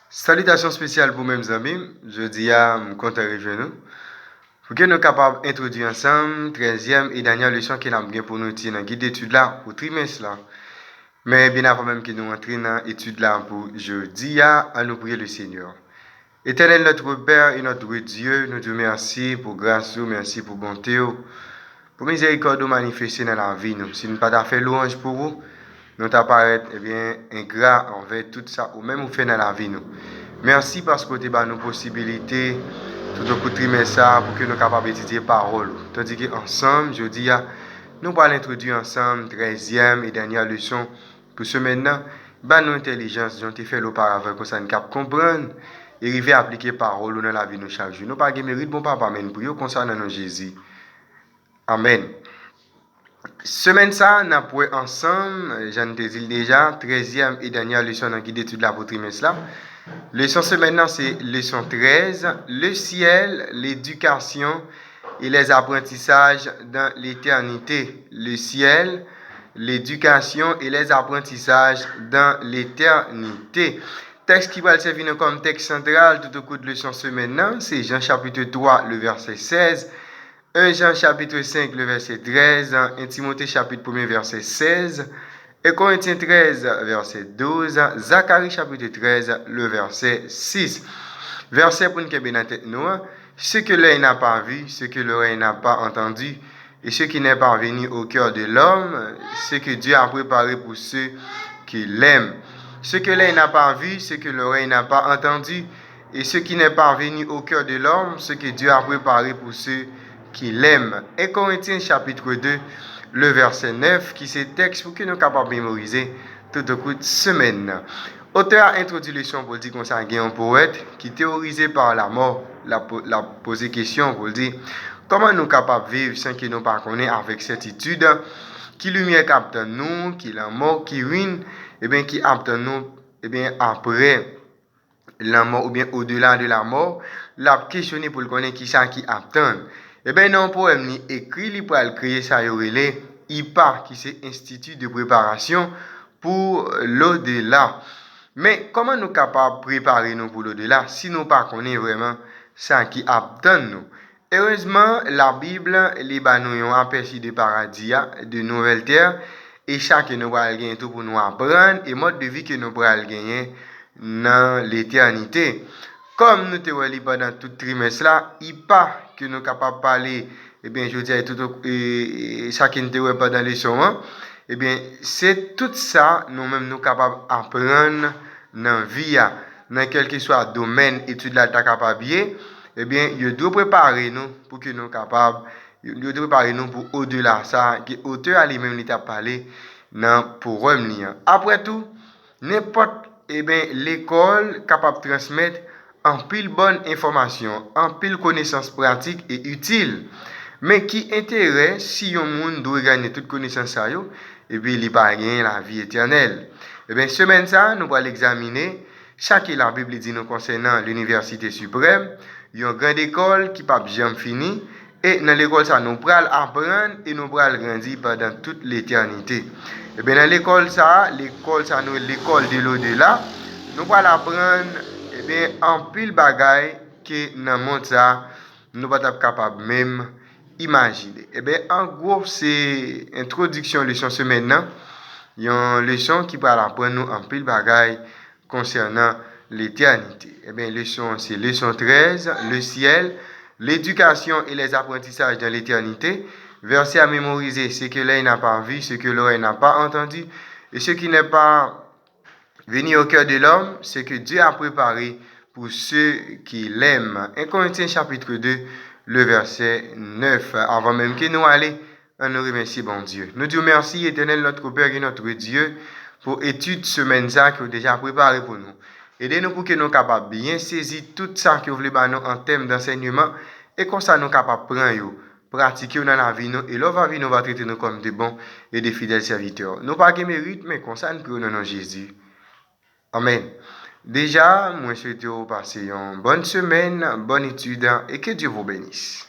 Salutations spéciales pour mes amis. Je dis à content de nous. Pour que nous soyons capables d'introduire ensemble 13e et dernière leçon qu'il a bien pour nous dans le guide d'études là pour trimestre là. Mais bien avant même que nous entrions dans l'étude là pour jeudi, à nous prier le Seigneur. Éternel notre Père et notre Dieu, nous te remercions pour grâce, merci pour bonté, pour miséricorde manifestée dans la vie. Si nous n'avons pas fait louange pour vous, nous t'apparaît ingrat envers tout ça ou même vous fait dans la vie nous. Merci parce que tu as nous possibilité tout au coup de trimestre pour que nous soyons capables d'étudier parole. Tandis qu'ensemble, je dis, nous allons introduire ensemble 13e et dernière leçon pour ce maintenant. Nous intelligence, j'en ai fait auparavant que ça nous comprendre et arriver à appliquer parole dans la vie nous chaque jour. Nous pas de mérite, bon papa, mais pour concernant Jésus. Amen. Semaine ça, nous avons ensemble, j'en ai dit déjà, 13e et dernière leçon dans le guide d'études de la trimestre là. Leçon semaine c'est leçon 13, le ciel, l'éducation et les apprentissages dans l'éternité. Le ciel, l'éducation et les apprentissages dans l'éternité. Texte qui va servir comme texte central tout au cours de leçon semaine, c'est Jean chapitre 3, le verset 16. 1 Jean chapitre 5, le verset 13, 1 Timothée chapitre 1, verset 16, et Corinthiens 13, verset 12, Zacharie chapitre 13, le verset 6. Verset pour nous bien en tête nous, ce que l'œil n'a pas vu, ce que l'oreille n'a pas entendu, et ce qui n'est pas venu au cœur de l'homme, ce que Dieu a préparé pour ceux qui l'aiment. Ce que l'œil n'a pas vu, ce que l'oreille n'a pas entendu, et ce qui n'est pas venu au cœur de l'homme, ce que Dieu a préparé pour ceux qui l'aiment. Et Corinthiens chapitre 2, le verset 9, qui c'est texte pour que nous soyons capables de mémoriser tout au cours de semaine. Auteur a introduit le leçon pour dire qu'on s'est un poète qui théorisé par la mort, l'a posé question pour dire comment nous sommes capables de vivre sans que nous ne connaissions avec certitude qui lumière capte nous, qui la mort, qui ruine, et bien qui apte nous, et bien après la mort ou bien au-delà de la mort, l'a questionné pour le connaître qui ça qui attend. Eh bien, dans le poème, il écrit, il peut créer ça, IPA, qui c'est Institut de préparation pour l'au-delà. Mais comment nous sommes capables de préparer nous pour l'au-delà si nous ne connaissons pas vraiment ça qui attend nous? Heureusement, la Bible, les nous aperçu de paradis, de nouvelles terres, et chaque nous va gagner tout pour nous apprendre et mode de vie que nous pourrons gagner dans l'éternité. Comme nous te voyons pendant tout trimestre là, il pas que nous sommes capables de parler, eh bien, je dis tout chacun te voit pendant les leçons, eh bien, c'est tout ça nous-mêmes nous capables d'apprendre dans la vie, dans quel que soit le domaine étude là ta capable, eh bien, il doit préparer nous pour que nous soyons capables, il doit préparer nous pour au-delà ça, que l'auteur a lui-même t'a parlé dans pour revenir. Après tout, n'importe l'école capable de transmettre en pile bonne information, en pile connaissance pratique et utile. Mais qui intérêt si un monde doit gagner toute connaissance ça yo, et puis il pas gagner la vie éternelle. Eh bien semaine ça nous allons l'examiner chaque la Bible dit nous concernant l'université suprême, une grande école qui pas jamais fini et dans l'école ça nous pral apprendre et nous pral grandir pendant toute l'éternité. Et bien dans l'école ça nous l'école de l'au-delà, nous pral apprendre et bien en pile bagaille que dans monde ça nous pas capable même imaginer. Et bien en gros c'est introduction leçon semaine là, une leçon qui va apprendre nous en pile bagaille concernant l'éternité. Eh bien, c'est leçon 13, le ciel, l'éducation et les apprentissages dans l'éternité. Verset à mémoriser, ce que l'œil n'a pas vu, ce que l'oreille n'a pas entendu, et ce qui n'est pas venu au cœur de l'homme, ce que Dieu a préparé pour ceux qui l'aiment. 1 Corinthiens chapitre 2, le verset 9. Avant même que nous allions, on nous remercie, bon Dieu. Nous disons merci, éternel, notre Père et notre Dieu, pour l'étude semaine ça que vous avez déjà préparé pour nous. Aidez-nous pour que nous soyons capables de bien saisir tout ça que vous voulez nous en termes d'enseignement et comme ça nous sommes capables de prendre, pratiquer dans la vie nous et la vie nous va traiter nous comme des bons et des fidèles serviteurs. Nous pas de mérite, mais comme ça nous prions dans Jésus. Amen. Déjà, moi je souhaite vous passer une bonne semaine, bonne étude et que Dieu vous bénisse.